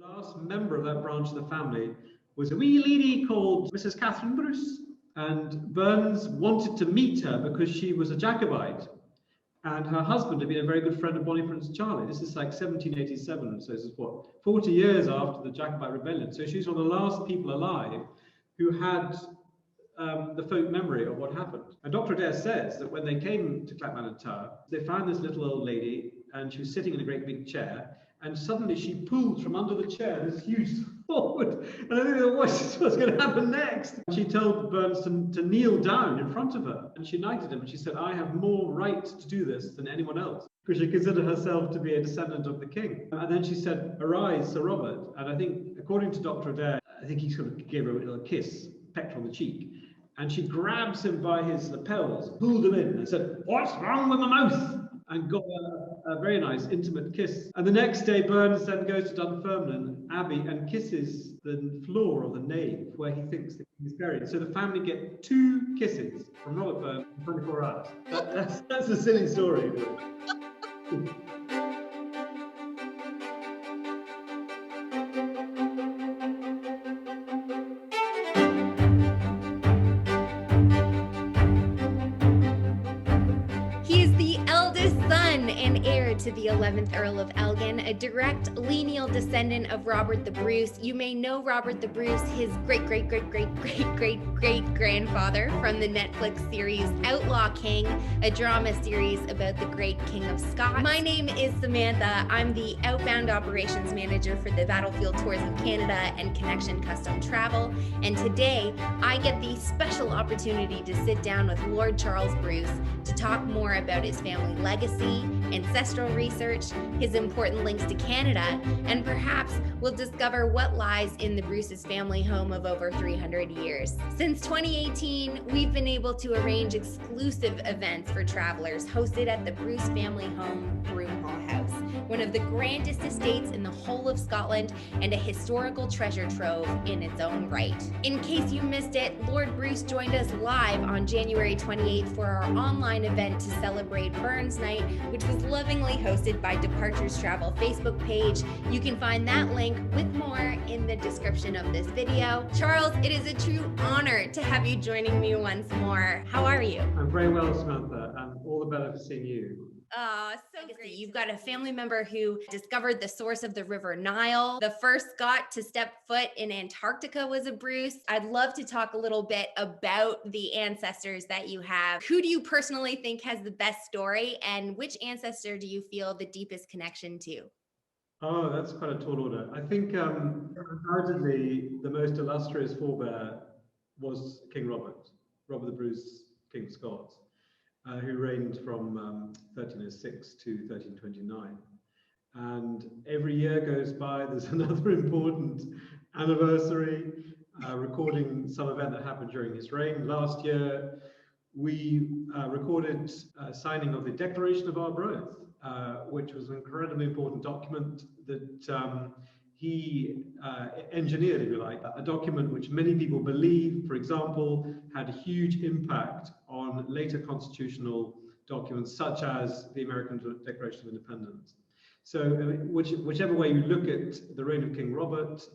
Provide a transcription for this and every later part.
The last member of that branch of the family was a wee lady called Mrs. Catherine Bruce. And Burns wanted to meet her because she was a Jacobite. And her husband had been a very good friend of Bonnie Prince Charlie. This is like 1787, so this is what, 40 years after the Jacobite rebellion. So she's one of the last people alive who had the folk memory of what happened. And Dr. Adair says that when they came to Clackmannan Tower, they found this little old lady, and she was sitting in a great big chair, and suddenly she pulled from under the chair this huge sword. And I think, what's going to happen next? She told Burns to kneel down in front of her, and she knighted him, and she said, I have more right to do this than anyone else, because she considered herself to be a descendant of the king. And then she said, arise, Sir Robert. And I think, according to Dr. Adair, I think he sort of gave her a little kiss, pecked on the cheek. And she grabs him by his lapels, pulled him in, and said, what's wrong with my mouth? And got a very nice, intimate kiss. And the next day, Burns then goes to Dunfermline Abbey and kisses the floor of the nave where he thinks the king is buried. So the family get 2 kisses from Robert Burns in 24 hours. That's a silly story. To the 11th Earl of Elgin, a direct lineal descendant of Robert the Bruce. You may know Robert the Bruce, his great-great-great-great-great-great-grandfather from the Netflix series Outlaw King, a drama series about the great King of Scots. My name is Samantha. I'm the Outbound Operations Manager for the Battlefield Tours of Canada and Connection Custom Travel, and today I get the special opportunity to sit down with Lord Charles Bruce to talk more about his family legacy, ancestral research, his important links to Canada, and perhaps we'll discover what lies in the Bruce's family home of over 300 years. Since 2018, we've been able to arrange exclusive events for travelers hosted at the Bruce family home, Broomhall House, one of the grandest estates in the whole of Scotland and a historical treasure trove in its own right. In case you missed it, Lord Bruce joined us live on January 28th for our online event to celebrate Burns Night, which was lovingly hosted by Departures Travel Facebook page. You can find that link with more in the description of this video. Charles, it is a true honor to have you joining me once more. How are you? I'm very well, Samantha, and all the better for seeing you. So great. You've got a family member who discovered the source of the River Nile. The first Scot to step foot in Antarctica was a Bruce. I'd love to talk a little bit about the ancestors that you have. Who do you personally think has the best story, and which ancestor do you feel the deepest connection to? Oh, that's quite a tall order. I think undoubtedly the most illustrious forebear was King Robert, Robert the Bruce, King of Scots, who reigned from 1306 to 1329. And every year goes by, there's another important anniversary, recording some event that happened during his reign. Last year, we recorded signing of the Declaration of Arbroath, which was an incredibly important document that he engineered, if you like, a document which many people believe, for example, had a huge impact on later constitutional documents, such as the American Declaration of Independence. So whichever way you look at the reign of King Robert,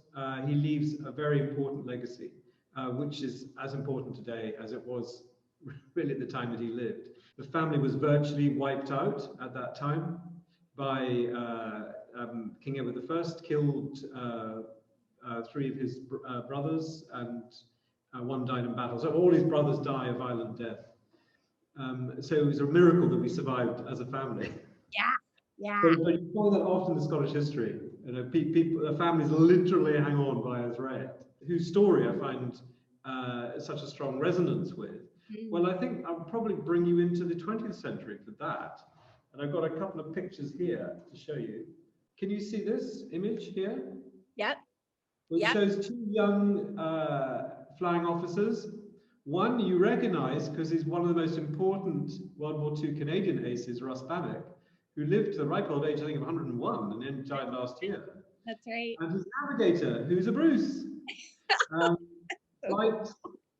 he leaves a very important legacy, which is as important today as it was really at the time that he lived. The family was virtually wiped out at that time by King Edward I, killed 3 of his brothers, and 1 died in battle. So all his brothers die a violent death. So it was a miracle that we survived as a family. Yeah. But you find that often in Scottish history. You know, people, families literally hang on by a thread, whose story I find such a strong resonance with. Well, I think I'll probably bring you into the 20th century for that. And I've got a couple of pictures here to show you. Can you see this image here? Yep. Which shows 2 young flying officers. One you recognize because he's one of the most important World War II Canadian aces, Russ Bannock, who lived to the ripe old age, I think, of 101 and then died last year. That's right. And his navigator, who's a Bruce. Right,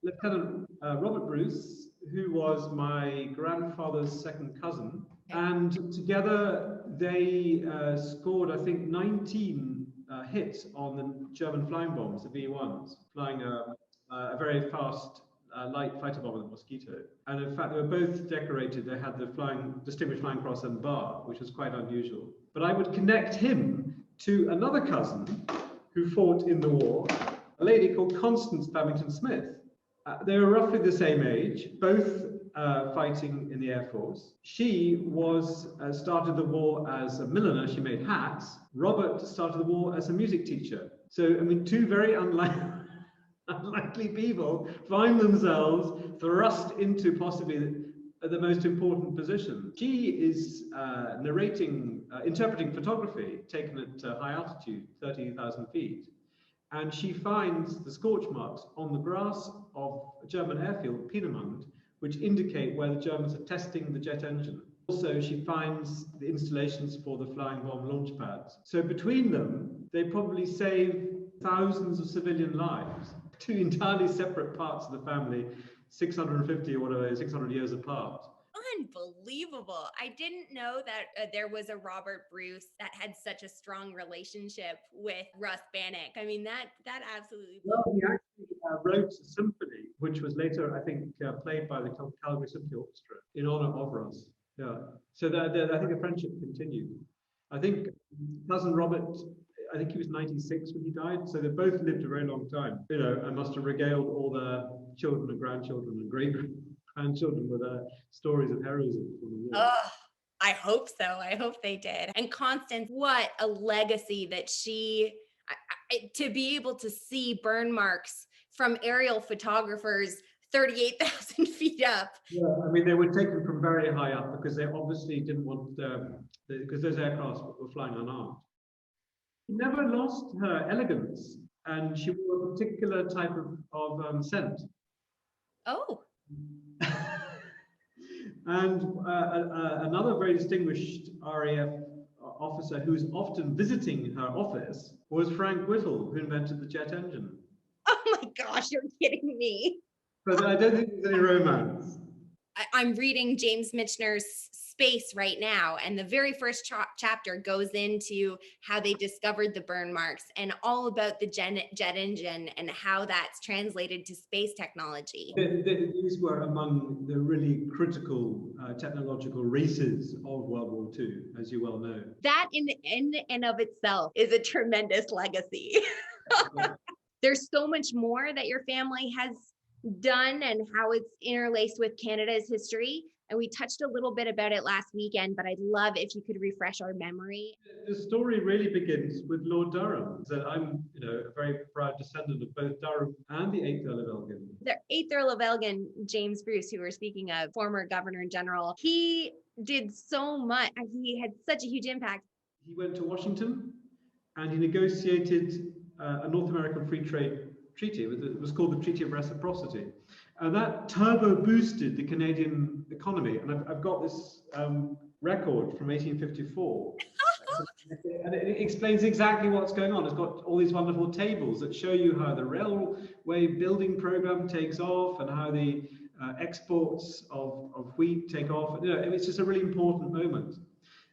Lieutenant Robert Bruce, who was my grandfather's second cousin. And together they scored, I think, 19 hit on the German flying bombs, the V-1s, flying a very fast light fighter bomber, the Mosquito. And in fact, they were both decorated. They had the Distinguished Flying Cross and bar, which was quite unusual. But I would connect him to another cousin who fought in the war, a lady called Constance Babington Smith. They were roughly the same age, both fighting in the Air Force. She started the war as a milliner. She made hats. Robert started the war as a music teacher. So, I mean, two very unlikely people find themselves thrust into possibly the most important position. She is interpreting photography taken at high altitude, 30,000 feet. And she finds the scorch marks on the grass of a German airfield, Peenemünde, which indicate where the Germans are testing the jet engine. Also, she finds the installations for the flying bomb launch pads. So between them, they probably save thousands of civilian lives. Two entirely separate parts of the family, 650 or whatever, 600 years apart. Unbelievable. I didn't know that there was a Robert Bruce that had such a strong relationship with Russ Bannock. I mean, that absolutely... Well, he actually wrote a symphony, which was later, I think, played by the Calgary Symphony Orchestra in honor of Russ. Yeah. So I think the friendship continued. I think cousin Robert, I think he was 96 when he died, so they both lived a very long time, you know, and must have regaled all their children and grandchildren and great-grandchildren with stories of heroism from the war. Oh, I hope so. I hope they did. And Constance, what a legacy that to be able to see burn marks from aerial photographers 38,000 feet up. Yeah, I mean, they were taken from very high up because they obviously didn't want, because those aircraft were flying unarmed. She never lost her elegance, and she wore a particular type of scent. Oh. And another very distinguished RAF officer who was often visiting her office was Frank Whittle, who invented the jet engine. Oh my gosh, you're kidding me. But I don't think there's any romance. I'm reading James Michener's Space right now, and the very first chapter goes into how they discovered the burn marks and all about the jet engine and how that's translated to space technology. These were among the really critical technological races of World War II, as you well know. That in and of itself is a tremendous legacy. There's so much more that your family has done and how it's interlaced with Canada's history. And we touched a little bit about it last weekend, but I'd love if you could refresh our memory. The story really begins with Lord Durham. That I'm, a very proud descendant of both Durham and the 8th Earl of Elgin. The 8th Earl of Elgin, James Bruce, who we're speaking of, former Governor General, he did so much. He had such a huge impact. He went to Washington and he negotiated a North American free trade treaty. It was called the Treaty of Reciprocity. And that turbo boosted the Canadian economy. And I've got this record from 1854. And it explains exactly what's going on. It's got all these wonderful tables that show you how the railway building program takes off and how the exports of wheat take off. It's just a really important moment.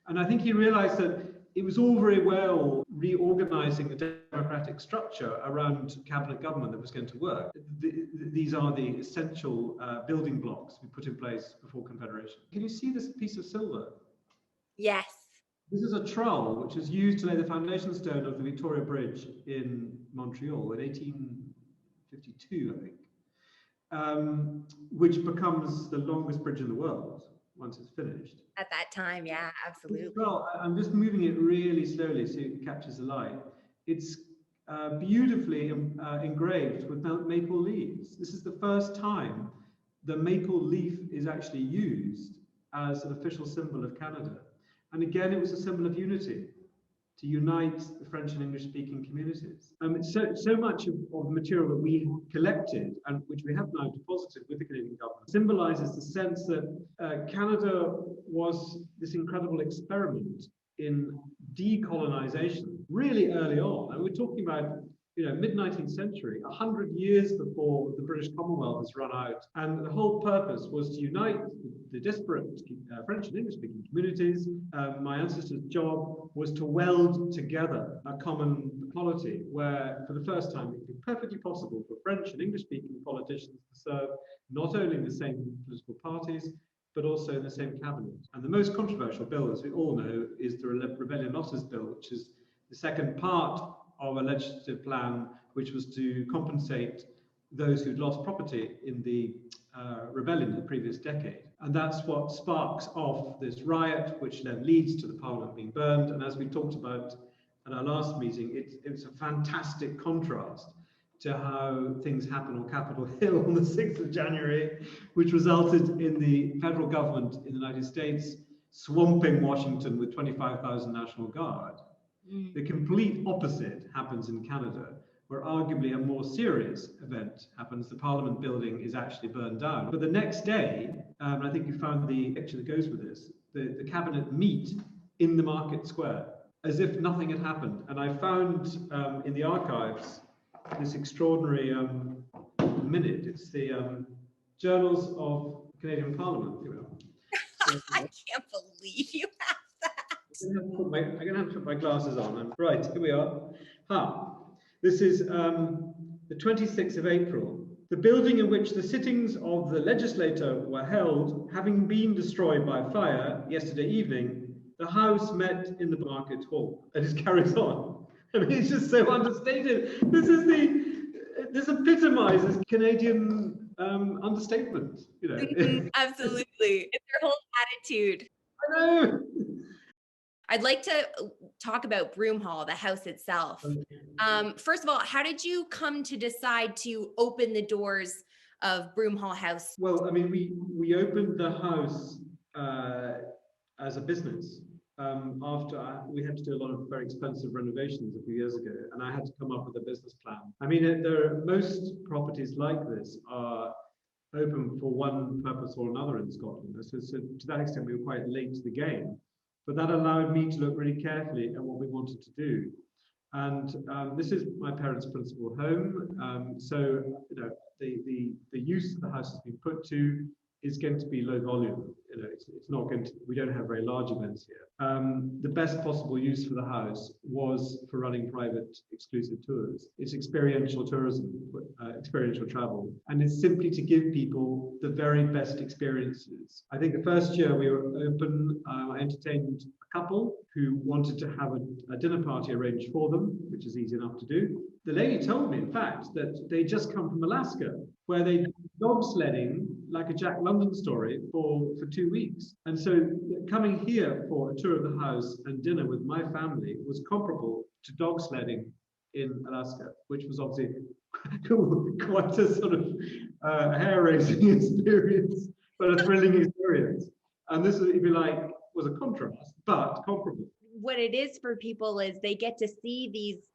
And I think he realized that it was all very well reorganizing the democratic structure around cabinet government that was going to work. These are the essential building blocks we put in place before Confederation. Can you see this piece of silver? Yes. This is a trowel which was used to lay the foundation stone of the Victoria Bridge in Montreal in 1852, I think, which becomes the longest bridge in the world once it's finished. At that time, yeah, absolutely. Well, I'm just moving it really slowly so it captures the light. It's beautifully engraved with maple leaves. This is the first time the maple leaf is actually used as an official symbol of Canada. And again, it was a symbol of unity, to unite the French and English-speaking communities. So much of the material that we collected, and which we have now deposited with the Canadian government, symbolizes the sense that Canada was this incredible experiment in decolonization really early on. And we're talking about mid-19th century, 100 years before the British Commonwealth has run out. And the whole purpose was to unite the disparate French and English-speaking communities. My ancestors' job was to weld together a common polity where, for the first time, it would be perfectly possible for French and English-speaking politicians to serve not only in the same political parties, but also in the same cabinet. And the most controversial bill, as we all know, is the Rebellion Losses Bill, which is the second part of a legislative plan which was to compensate those who'd lost property in the rebellion in the previous decade. And that's what sparks off this riot, which then leads to the Parliament being burned. And as we talked about at our last meeting, it's a fantastic contrast to how things happen on Capitol Hill on the 6th of January, which resulted in the federal government in the United States swamping Washington with 25,000 National Guard. The complete opposite happens in Canada, where arguably a more serious event happens. The Parliament building is actually burned down. But the next day, I think you found the picture that goes with this, the cabinet meet in the market square as if nothing had happened. And I found in the archives this extraordinary minute. It's the Journals of Canadian Parliament. I can't believe you have that. I'm going to have to put my glasses on. Right, here we are. This is the 26th of April. The building in which the sittings of the legislature were held, having been destroyed by fire yesterday evening, the House met in the Market Hall. And it carries on. I mean, it's just so understated. This epitomizes Canadian understatement. Absolutely, it's their whole attitude. I know. I'd like to talk about Broomhall, the house itself. First of all, how did you come to decide to open the doors of Broomhall House? Well, I mean, we opened the house as a business after we had to do a lot of very expensive renovations a few years ago, and I had to come up with a business plan. I mean, most properties like this are open for one purpose or another in Scotland. So to that extent, we were quite late to the game. But that allowed me to look really carefully at what we wanted to do. And this is my parents' principal home. So the use the house has been put to is going to be low volume. It's not going to, we don't have very large events here. The best possible use for the house was for running private exclusive tours. It's experiential tourism, experiential travel, and it's simply to give people the very best experiences. I think the first year we were open, I entertained a couple who wanted to have a dinner party arranged for them, which is easy enough to do. The lady told me, in fact, that they just come from Alaska, where they dog sledding like a Jack London story for 2 weeks. And so coming here for a tour of the house and dinner with my family was comparable to dog sledding in Alaska, which was obviously quite a sort of hair-raising experience, but a thrilling experience. And this, if you like, was a contrast, but comparable. What it is for people is they get to see these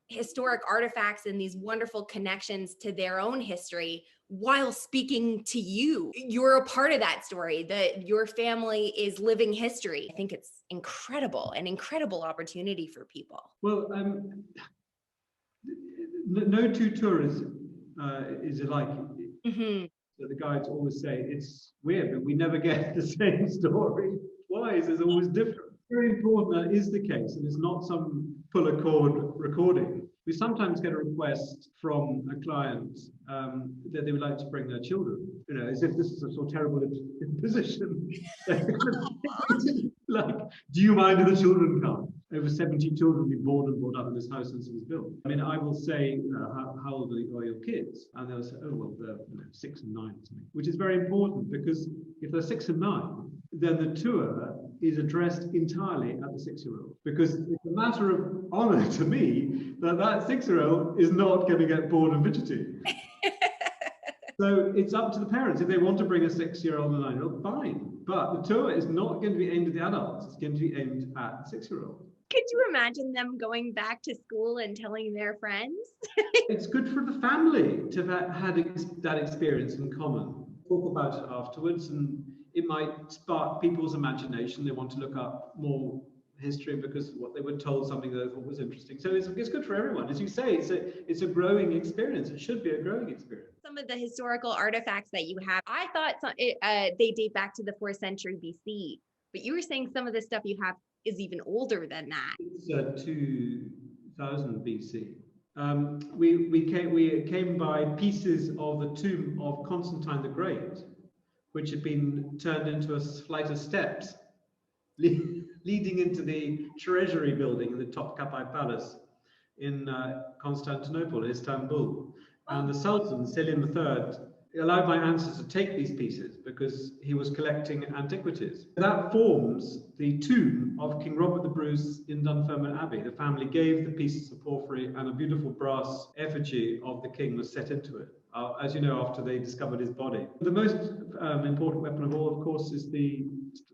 historic artifacts and these wonderful connections to their own history while speaking to you. You're a part of that story, that your family is living history. I think it's incredible, an incredible opportunity for people. Well, no two tours is alike. Mm-hmm. So the guides always say, it's weird, but we never get the same story twice. It's always different. Very important that is the case, and it's not some pull a cord recording. We sometimes get a request from a client that they would like to bring their children, as if this is a sort of terrible imposition. Like, do you mind if the children come? Over 70 children will be born and brought up in this house since it was built. I mean, I will say, how old are your kids? And they'll say, oh, well, they're 6 and 9 or something, which is very important, because if they're 6 and 9, then the tour is addressed entirely at the 6-year-old, because it's a matter of honor to me that 6-year-old is not going to get bored and fidgety. So it's up to the parents. If they want to bring a 6-year-old and a 9-year-old, fine. But the tour is not going to be aimed at the adults. It's going to be aimed at the 6-year-old. Could you imagine them going back to school and telling their friends? It's good for the family to have had that experience in common. Talk about it afterwards, and it might spark people's imagination. They want to look up more history and because what they were told something that they thought was interesting. So it's good for everyone. As you say, it's a growing experience. It should be a growing experience. Some of the historical artifacts that you have, I thought they date back to the 4th century BC, but you were saying some of the stuff you have is even older than that. It's 2000 BC. We came by pieces of the tomb of Constantine the Great, which had been turned into a flight of steps leading into the treasury building in the Topkapi Palace in Constantinople, Istanbul. And the Sultan, Selim III, allowed my ancestors to take these pieces because he was collecting antiquities. That forms the tomb of King Robert the Bruce in Dunfermline Abbey. The family gave the pieces of porphyry, and a beautiful brass effigy of the king was set into it, as you know, after they discovered his body. The most important weapon of all, of course, is the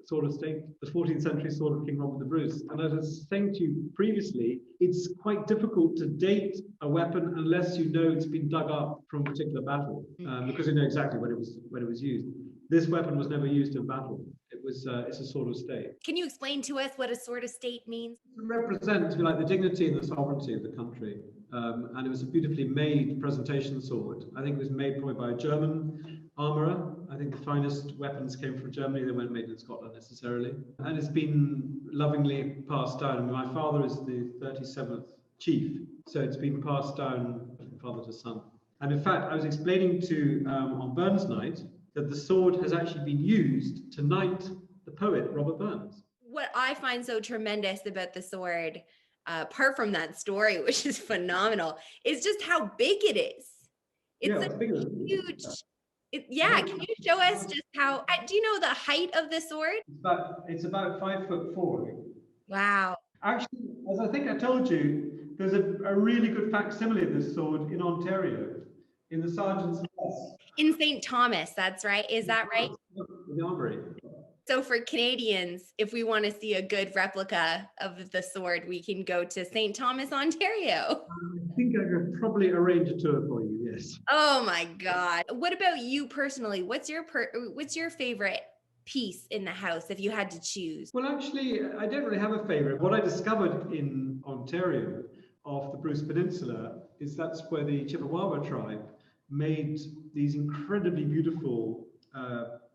sword of state, the 14th century sword of King Robert the Bruce. And as I was saying to you previously, it's quite difficult to date a weapon unless you know it's been dug up from a particular battle, because you know exactly when it was used. This weapon was never used in battle. It's a sword of state. Can you explain to us what a sword of state means? It represents, if you like, the dignity and the sovereignty of the country. And it was a beautifully made presentation sword. I think it was made probably by a German armourer. I think the finest weapons came from Germany. They weren't made in Scotland necessarily. And it's been lovingly passed down. I mean, my father is the 37th chief, so it's been passed down from father to son. And in fact, I was explaining to on Burns Night that the sword has actually been used to knight the poet Robert Burns. What I find so tremendous about the sword, apart from that story, which is phenomenal, is just how big it is. It's huge. Can you show us just how? Do you know the height of the sword? It's about 5'4". Wow. Actually, as I think I told you, there's a really good facsimile of this sword in Ontario, in the Sergeant's Mess. In St. Thomas, that's right. Is that right? In the Armory. So for Canadians, if we want to see a good replica of the sword, we can go to St. Thomas, Ontario. I think I could probably arrange a tour for you, yes. Oh my God. What about you personally? What's your favorite piece in the house if you had to choose? Well, actually, I don't really have a favorite. What I discovered in Ontario off the Bruce Peninsula is that's where the Chippewa tribe made these incredibly beautiful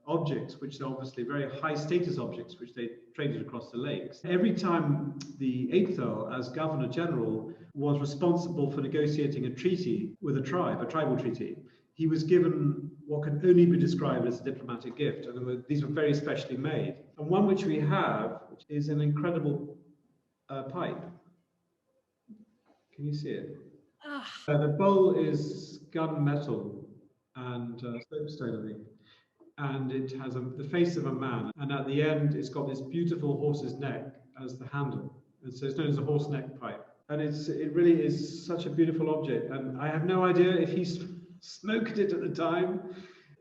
objects, which are obviously very high status objects, which they traded across the lakes. Every time the 8th Earl, as Governor General, was responsible for negotiating a treaty with a tribe, a tribal treaty, he was given what can only be described as a diplomatic gift. And these were very specially made. And one which we have which is an incredible pipe. Can you see it? The bowl is gunmetal and soapstone, I think. And it has the face of a man. And at the end, it's got this beautiful horse's neck as the handle. And so it's known as a horse neck pipe. And it really is such a beautiful object. And I have no idea if he smoked it at the time.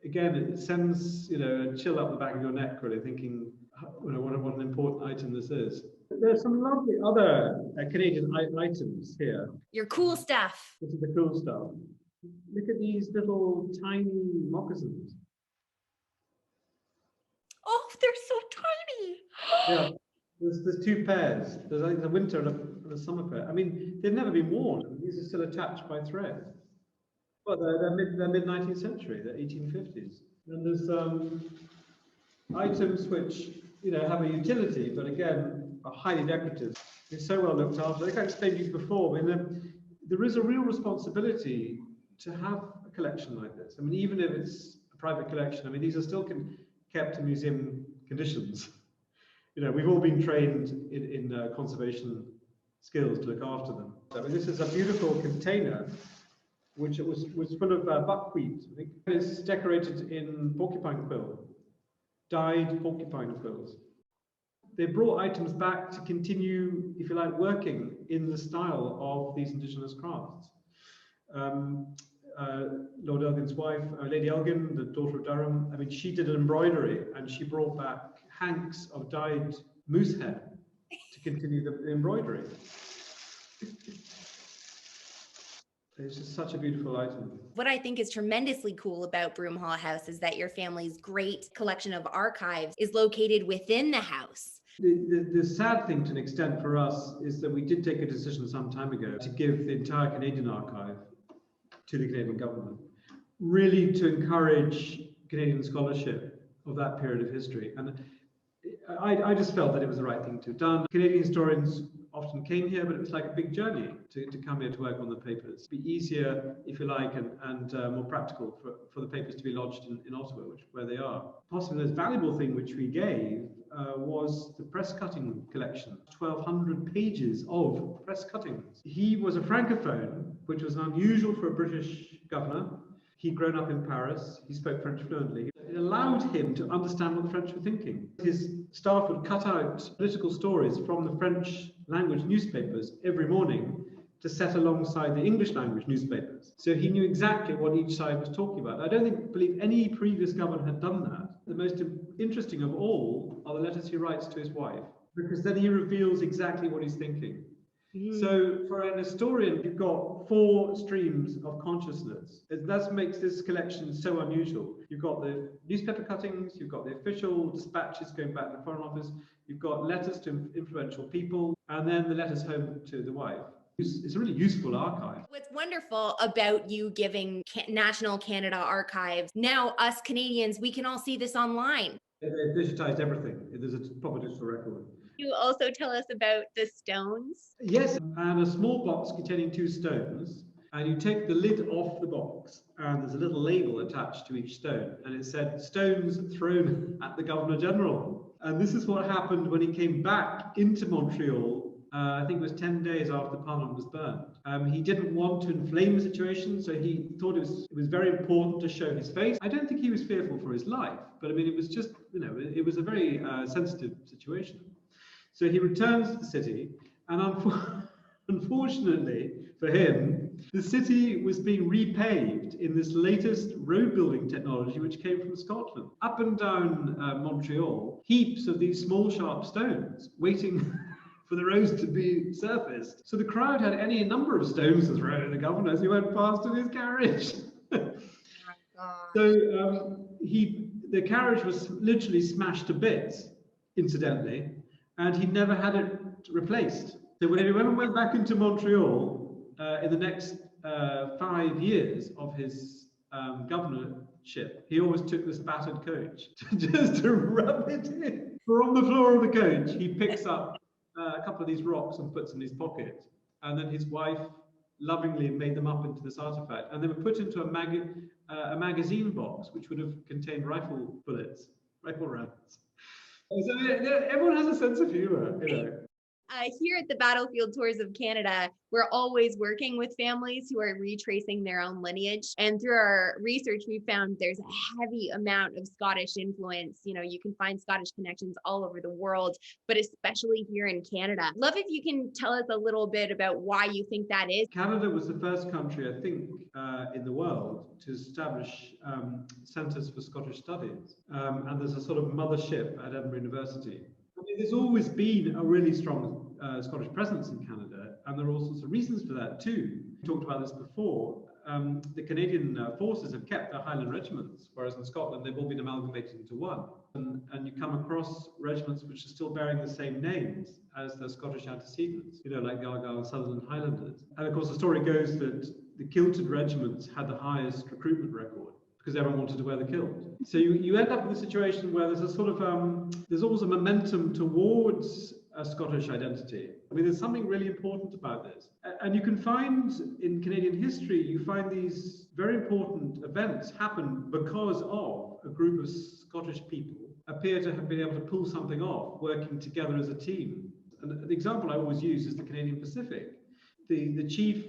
Again, it sends a chill up the back of your neck, really, thinking what an important item this is. There's some lovely other Canadian items here. Your cool stuff. This is the cool stuff. Look at these little tiny moccasins. Oh, they're so tiny. Yeah, there's two pairs. There's like the winter and a summer pair. I mean, they've never been worn. These are still attached by thread. Well, they're mid 19th century. They're 1850s. And there's items which have a utility, but again are highly decorative. They're so well looked after. Like I explained to you before, I mean, there is a real responsibility to have a collection like this. I mean, even if it's a private collection, I mean, these are still kept in museum conditions. We've all been trained in conservation skills to look after them. I mean, this is a beautiful container which was full of buckwheat. I think it's decorated in porcupine quill, dyed porcupine quills. They brought items back to continue, if you like, working in the style of these indigenous crafts. Lord Elgin's wife, Lady Elgin, the daughter of Durham, I mean, she did an embroidery and she brought back hanks of dyed moose hair to continue the embroidery. It's just such a beautiful item. What I think is tremendously cool about Broomhall House is that your family's great collection of archives is located within the house. The sad thing to an extent for us is that we did take a decision some time ago to give the entire Canadian archive to the Canadian government, really to encourage Canadian scholarship of that period of history. And I just felt that it was the right thing to have done. Canadian historians often came here, but it was like a big journey to come here to work on the papers. It'd be easier, if you like, and more practical for the papers to be lodged in Ottawa, where they are. Possibly the most valuable thing which we gave was the press cutting collection, 1,200 pages of press cuttings. He was a francophone, which was unusual for a British governor. He'd grown up in Paris. He spoke French fluently. It allowed him to understand what the French were thinking. His staff would cut out political stories from the French language newspapers every morning to set alongside the English language newspapers. So he knew exactly what each side was talking about. I don't believe any previous governor had done that. The most interesting of all are the letters he writes to his wife, because then he reveals exactly what he's thinking. So for an historian, you've got 4 streams of consciousness. That makes this collection so unusual. You've got the newspaper cuttings, you've got the official dispatches going back to the Foreign Office, you've got letters to influential people, and then the letters home to the wife. It's a really useful archive. What's wonderful about you giving National Canada Archives, now us Canadians, we can all see this online. They've digitized everything. There's a proper digital record. You also tell us about the stones. Yes, and a small box containing 2 stones, and you take the lid off the box, and there's a little label attached to each stone, and it said, "Stones thrown at the Governor-General." And this is what happened when he came back into Montreal. I think it was 10 days after Parliament was burned. He didn't want to inflame the situation, so he thought it was very important to show his face. I don't think he was fearful for his life, but I mean, it was just, it was a very sensitive situation. So he returns to the city, and unfortunately for him, the city was being repaved in this latest road building technology which came from Scotland. Up and down Montreal, heaps of these small sharp stones waiting for the roads to be surfaced. So the crowd had any number of stones to throw at the governor as he went past in his carriage. So the carriage was literally smashed to bits, incidentally, and he never had it replaced. So when he went back into Montreal in the next 5 years of his governorship, he always took this battered coach just to rub it in. From the floor of the coach, he picks up a couple of these rocks and puts in his pocket, and then his wife lovingly made them up into this artifact, and they were put into a magazine box which would have contained rifle rounds. So everyone has a sense of humor, Here at the Battlefield Tours of Canada, we're always working with families who are retracing their own lineage. And through our research, we found there's a heavy amount of Scottish influence. You can find Scottish connections all over the world, but especially here in Canada. Love if you can tell us a little bit about why you think that is. Canada was the first country, I think, in the world to establish centres for Scottish studies. And there's a sort of mothership at Edinburgh University. I mean, there's always been a really strong Scottish presence in Canada, and there are all sorts of reasons for that too. We talked about this before. The Canadian forces have kept their Highland regiments, whereas in Scotland they've all been amalgamated into one. And you come across regiments which are still bearing the same names as their Scottish antecedents, like the Argyll and Sutherland Highlanders. And of course, the story goes that the kilted regiments had the highest recruitment record, because everyone wanted to wear the kilt. So you end up in a situation where there's a sort of, there's always a momentum towards a Scottish identity. I mean, there's something really important about this. And you can find in Canadian history, you find these very important events happen because of a group of Scottish people appear to have been able to pull something off, working together as a team. And the example I always use is the Canadian Pacific. The chief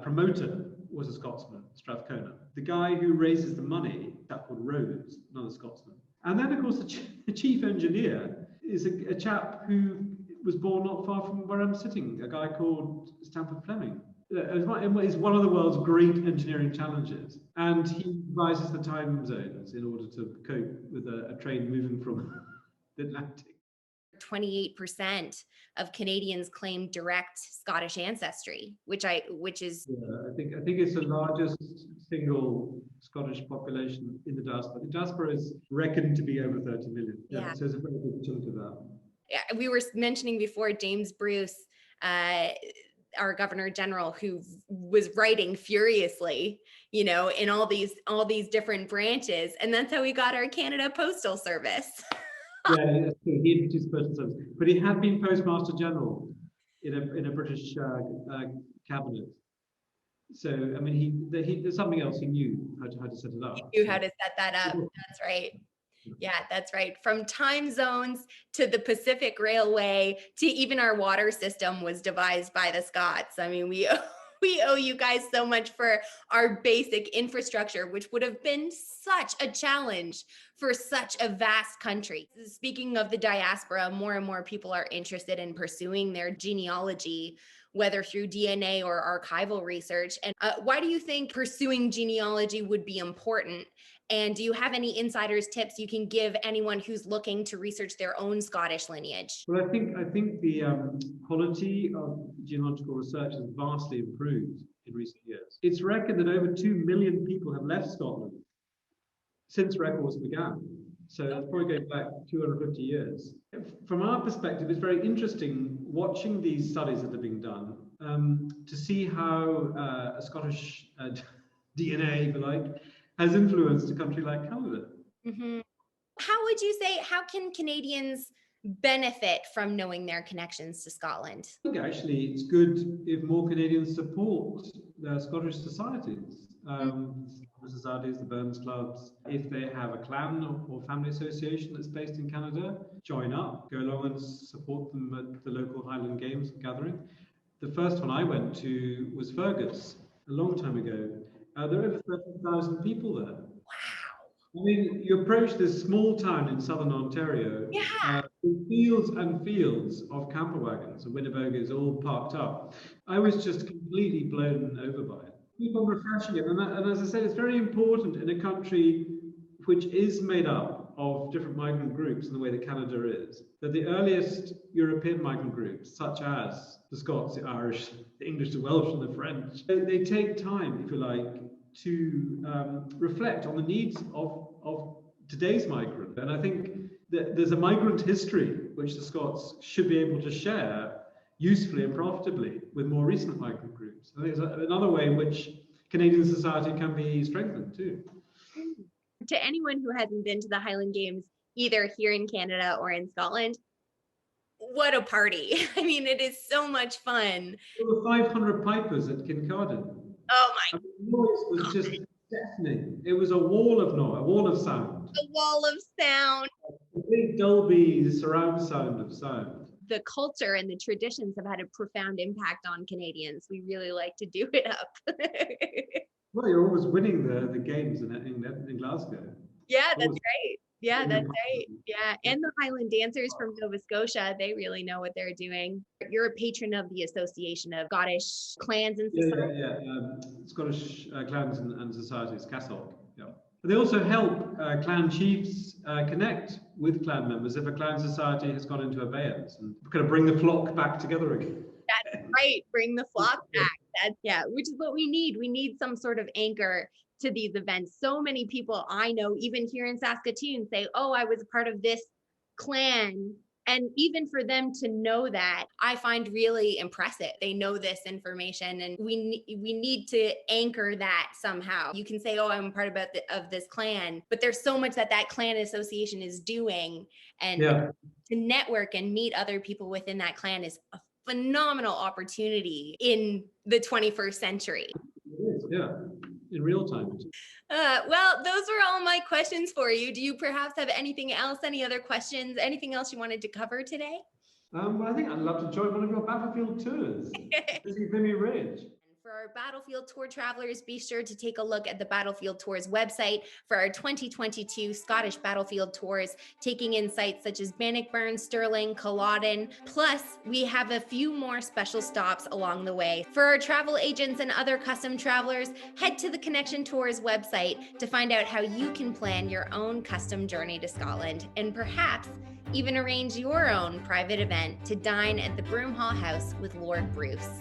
promoter was a Scotsman, Strathcona. The guy who raises the money, a chap called Rose, another Scotsman. And then, of course, the chief engineer is a chap who was born not far from where I'm sitting, a guy called Stamford Fleming. It's one of the world's great engineering challenges. And he devises the time zones in order to cope with a train moving from the Atlantic. 28% of Canadians claim direct Scottish ancestry, which is. Yeah, I think it's the largest single Scottish population in the diaspora. The diaspora is reckoned to be over 30 million. Yeah. So it's a very big chunk of that. we were mentioning before James Bruce, our Governor General, who was writing furiously, you know, in all these different branches, and that's how we got our Canada Postal Service. Yeah, he introduced postal service, but he had been Postmaster General in a British cabinet. So I mean, there's something else he knew how to set it up. He knew how to set that up. That's right. Yeah, that's right. From time zones to the Pacific Railway to even our water system was devised by the Scots. I mean, we owe you guys so much for our basic infrastructure, which would have been such a challenge for such a vast country. Speaking of the diaspora, more and more people are interested in pursuing their genealogy, whether through DNA or archival research. And why do you think pursuing genealogy would be important? And do you have any insider's tips you can give anyone who's looking to research their own Scottish lineage? Well, I think the quality of genealogical research has vastly improved in recent years. It's reckoned that over 2 million people have left Scotland since records began. So that's probably going back 250 years. From our perspective, it's very interesting watching these studies that are being done to see how a Scottish DNA, if you like, has influenced a country like Canada. Mm-hmm. How would you say, how can Canadians benefit from knowing their connections to Scotland? I think actually it's good if more Canadians support their Scottish societies. Societies, the Burns clubs, if they have a clan or family association that's based in Canada, join up, go along and support them at the local Highland Games gathering. The first one I went to was Fergus a long time ago. There are over 30,000 people there. Wow. I mean, you approach this small town in southern Ontario, with fields and fields of camper wagons and Winnebagoes all parked up. I was just completely blown over by it. Keep on refreshing it. And as I said, it's very important in a country which is made up of different migrant groups in the way that Canada is, that the earliest European migrant groups, such as the Scots, the Irish, the English, the Welsh, and the French, they take time, if you like, to reflect on the needs of today's migrant. And I think that there's a migrant history which the Scots should be able to share usefully and profitably with more recent migrant groups. I think it's another way in which Canadian society can be strengthened too. To anyone who hasn't been to the Highland Games, either here in Canada or in Scotland, what a party. I mean, it is so much fun. There were 500 pipers at Kincardine. Oh my God. The noise was just deafening. It was a wall of noise, a wall of sound. A wall of sound. A big Dolby surround sound of sound. The culture and the traditions have had a profound impact on Canadians. We really like to do it up. Well, you're always winning the games in Glasgow. Yeah, that's right. Yeah, that's right. Yeah, and the Highland dancers from Nova Scotia, they really know what they're doing. You're a patron of the Association of Scottish Clans and Societies. Scottish Clans and Societies, CASOC. Yeah. But they also help clan chiefs connect with clan members if a clan society has gone into abeyance and kind of bring the flock back together again. That's right. Bring the flock back. Which is what we need. We need some sort of anchor to these events. So many people I know, even here in Saskatoon, say, oh, I was a part of this clan. And even for them to know that, I find really impressive. They know this information, and we need to anchor that somehow. You can say, oh, I'm part of this clan, but there's so much that clan association is doing. And to network and meet other people within that clan is a phenomenal opportunity in the 21st century. It is, yeah. In real time. Well, those were all my questions for you. Do you perhaps have anything else, any other questions, anything else you wanted to cover today? I think I'd love to join one of your battlefield tours. This is Vimy Ridge. For our Battlefield Tour travelers, be sure to take a look at the Battlefield Tours website for our 2022 Scottish Battlefield Tours, taking in sites such as Bannockburn, Stirling, Culloden. Plus, we have a few more special stops along the way. For our travel agents and other custom travelers, head to the Connection Tours website to find out how you can plan your own custom journey to Scotland, and perhaps even arrange your own private event to dine at the Broomhall House with Lord Bruce.